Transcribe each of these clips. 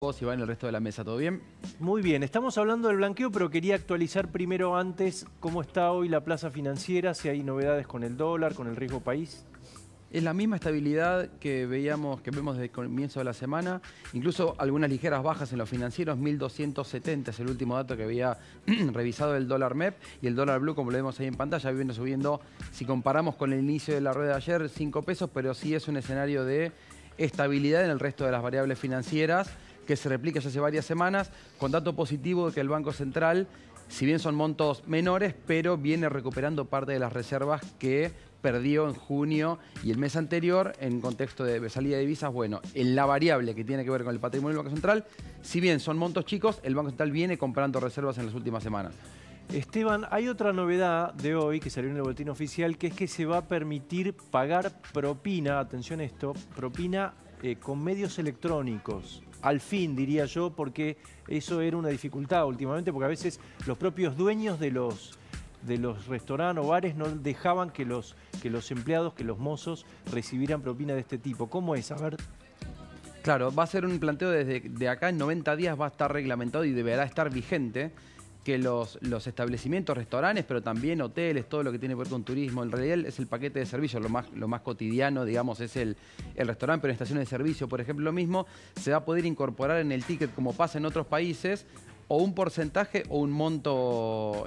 Vos, Iván, y el resto de la mesa, ¿todo bien? Muy bien, estamos hablando del blanqueo, pero quería actualizar primero antes cómo está hoy la plaza financiera, si hay novedades con el dólar, con el riesgo país. Es la misma estabilidad que vemos desde el comienzo de la semana, incluso algunas ligeras bajas en los financieros, 1.270 es el último dato que había revisado el dólar MEP, y el dólar blue, como lo vemos ahí en pantalla, viene subiendo, si comparamos con el inicio de la rueda de ayer, 5 pesos, pero sí es un escenario de estabilidad en el resto de las variables financieras, que se replica ya hace varias semanas, con dato positivo de que el Banco Central, si bien son montos menores, pero viene recuperando parte de las reservas que perdió en junio y el mes anterior en contexto de salida de divisas. Bueno, en la variable que tiene que ver con el patrimonio del Banco Central, si bien son montos chicos, el Banco Central viene comprando reservas en las últimas semanas. Esteban, hay otra novedad de hoy que salió en el boletín oficial, que es que se va a permitir pagar propina, atención a esto, propina con medios electrónicos. Al fin, diría yo, porque eso era una dificultad últimamente, porque a veces los propios dueños de los restaurantes o bares no dejaban que los empleados, que los mozos recibieran propina de este tipo. ¿Cómo es? A ver. Claro, va a ser un planteo de acá en 90 días, va a estar reglamentado y deberá estar vigente que los establecimientos, restaurantes, pero también hoteles, todo lo que tiene que ver con turismo, en realidad es el paquete de servicios, lo más cotidiano, digamos, es el restaurante, pero en estaciones de servicio, por ejemplo, lo mismo, se va a poder incorporar en el ticket, como pasa en otros países, o un porcentaje o un monto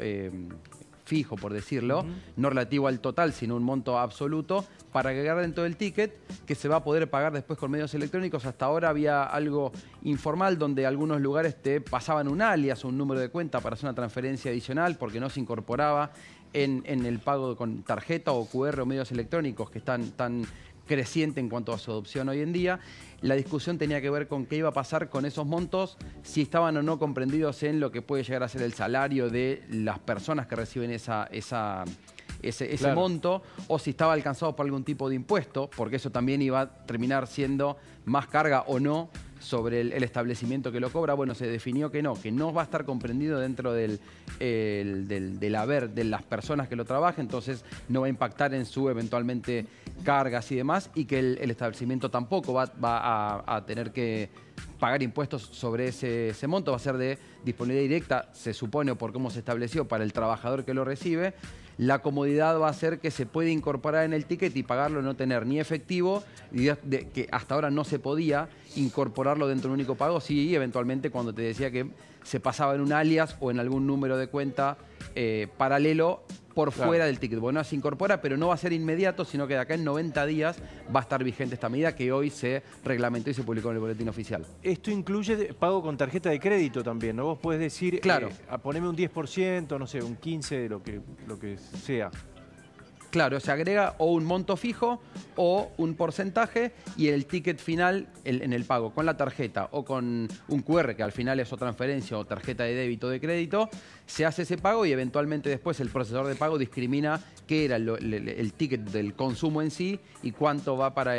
fijo, por decirlo, no relativo al total, sino un monto absoluto, para agregar dentro del ticket, que se va a poder pagar después con medios electrónicos. Hasta ahora había algo informal, donde algunos lugares te pasaban un alias o un número de cuenta para hacer una transferencia adicional, porque no se incorporaba en el pago con tarjeta o QR o medios electrónicos, que están tan creciente en cuanto a su adopción hoy en día. La discusión tenía que ver con qué iba a pasar con esos montos, si estaban o no comprendidos en lo que puede llegar a ser el salario de las personas que reciben ese Claro. monto, o si estaba alcanzado por algún tipo de impuesto, porque eso también iba a terminar siendo más carga o no sobre el establecimiento que lo cobra. Bueno, se definió que no va a estar comprendido dentro del haber de las personas que lo trabajan, entonces no va a impactar en su eventualmente cargas y demás, y que el establecimiento tampoco va a tener que pagar impuestos sobre ese monto, va a ser de disponibilidad directa, se supone, por cómo se estableció, para el trabajador que lo recibe. La comodidad va a ser que se puede incorporar en el ticket y pagarlo, no tener ni efectivo, que hasta ahora no se podía incorporarlo dentro de un único pago, sí, eventualmente cuando te decía que se pasaba en un alias o en algún número de cuenta paralelo por fuera del ticket. Bueno, se incorpora, pero no va a ser inmediato, sino que de acá en 90 días va a estar vigente esta medida que hoy se reglamentó y se publicó en el boletín oficial. Esto incluye pago con tarjeta de crédito también, ¿no? Vos podés decir, claro, poneme un 10%, no sé, un 15%, lo que sea. Claro, se agrega o un monto fijo o un porcentaje, y el ticket final en el pago con la tarjeta o con un QR, que al final es o transferencia o tarjeta de débito o de crédito, se hace ese pago y eventualmente después el procesador de pago discrimina qué era el ticket del consumo en sí y cuánto va para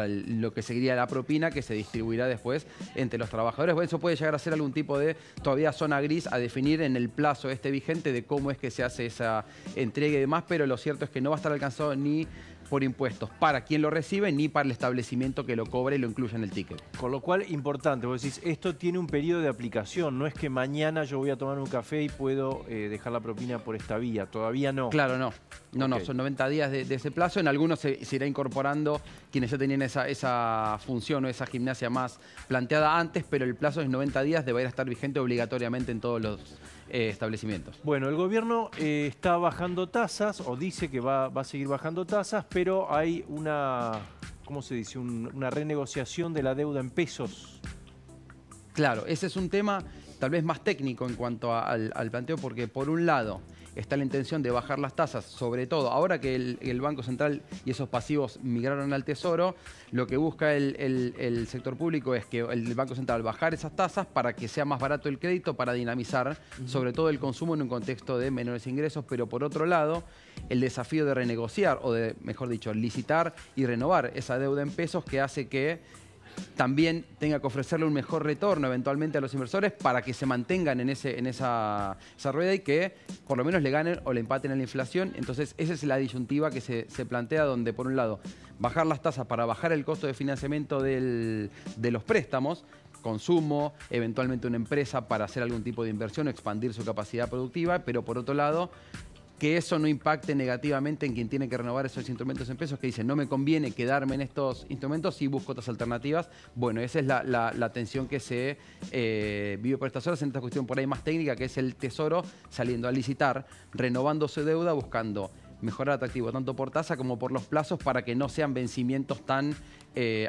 lo que seguiría la propina, que se distribuirá después entre los trabajadores. Bueno, eso puede llegar a ser algún tipo de todavía zona gris a definir en el plazo vigente de cómo es que se hace esa entrega y demás, pero lo cierto es que no va a estar alcanzado ni por impuestos para quien lo recibe ni para el establecimiento que lo cobre y lo incluya en el ticket. Con lo cual, importante, vos decís, esto tiene un periodo de aplicación, no es que mañana yo voy a tomar un café y puedo dejar la propina por esta vía, todavía no. Claro, no. No, son 90 días de ese plazo. En algunos se irá incorporando quienes ya tenían esa función o esa gimnasia más planteada antes, pero el plazo es 90 días, deberá estar vigente obligatoriamente en todos los establecimientos. Bueno, el gobierno está bajando tasas, o dice que va a seguir bajando tasas, pero hay ¿cómo se dice? Una renegociación de la deuda en pesos. Claro, ese es un tema tal vez más técnico en cuanto al planteo, porque por un lado está la intención de bajar las tasas, sobre todo ahora que el Banco Central y esos pasivos migraron al Tesoro, lo que busca el sector público es que el Banco Central bajar esas tasas para que sea más barato el crédito, para dinamizar sobre todo el consumo en un contexto de menores ingresos, pero por otro lado el desafío de renegociar, o de, mejor dicho, licitar y renovar esa deuda en pesos, que hace que también tenga que ofrecerle un mejor retorno eventualmente a los inversores para que se mantengan en esa rueda y que por lo menos le ganen o le empaten a la inflación. Entonces esa es la disyuntiva que se plantea, donde por un lado bajar las tasas para bajar el costo de financiamiento de los préstamos, consumo, eventualmente una empresa para hacer algún tipo de inversión o expandir su capacidad productiva, pero por otro lado que eso no impacte negativamente en quien tiene que renovar esos instrumentos en pesos, que dicen no me conviene quedarme en estos instrumentos si busco otras alternativas. Bueno, esa es la tensión que se vive por estas horas en esta cuestión por ahí más técnica, que es el Tesoro saliendo a licitar, renovando su deuda, buscando mejorar atractivo tanto por tasa como por los plazos para que no sean vencimientos tan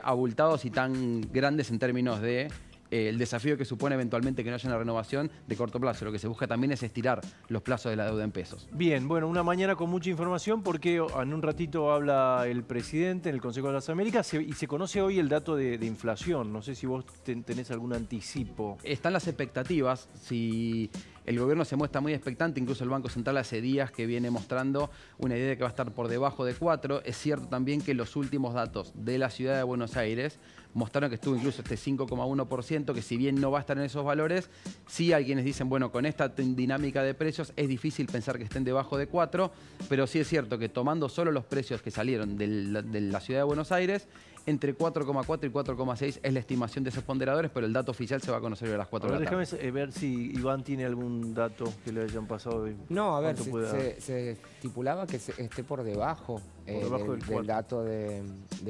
abultados y tan grandes en términos de el desafío que supone eventualmente que no haya una renovación de corto plazo. Lo que se busca también es estirar los plazos de la deuda en pesos. Bien, bueno, una mañana con mucha información porque en un ratito habla el presidente en el Consejo de las Américas y se conoce hoy el dato de inflación. No sé si vos tenés algún anticipo. Están las expectativas. Si el gobierno se muestra muy expectante, incluso el Banco Central hace días que viene mostrando una idea de que va a estar por debajo de 4. Es cierto también que los últimos datos de la ciudad de Buenos Aires mostraron que estuvo incluso este 5,1%, que si bien no va a estar en esos valores, sí hay quienes dicen, bueno, con esta dinámica de precios es difícil pensar que estén debajo de 4, pero sí es cierto que tomando solo los precios que salieron de la ciudad de Buenos Aires, entre 4,4 y 4,6 es la estimación de esos ponderadores, pero el dato oficial se va a conocer a las 4 de la tarde. Déjame ver si Iván tiene algún dato que le hayan pasado. No, a ver, se estipulaba que esté por debajo, del dato de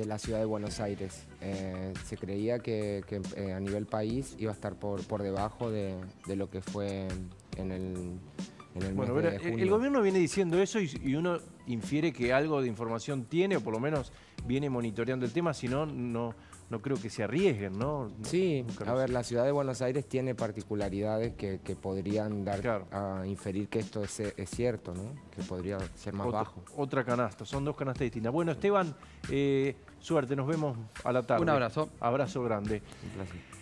la ciudad de Buenos Aires. Se creía que a nivel país iba a estar por debajo de lo que fue en el mes de junio. El gobierno viene diciendo eso y uno infiere que algo de información tiene, o por lo menos viene monitoreando el tema, si no, no creo que se arriesguen, ¿no? Sí, a ver, la ciudad de Buenos Aires tiene particularidades que podrían dar a inferir que esto es cierto, ¿no? Que podría ser más bajo. Otra canasta, son dos canastas distintas. Bueno, Esteban, suerte, nos vemos a la tarde. Un abrazo. Abrazo grande. Un placer.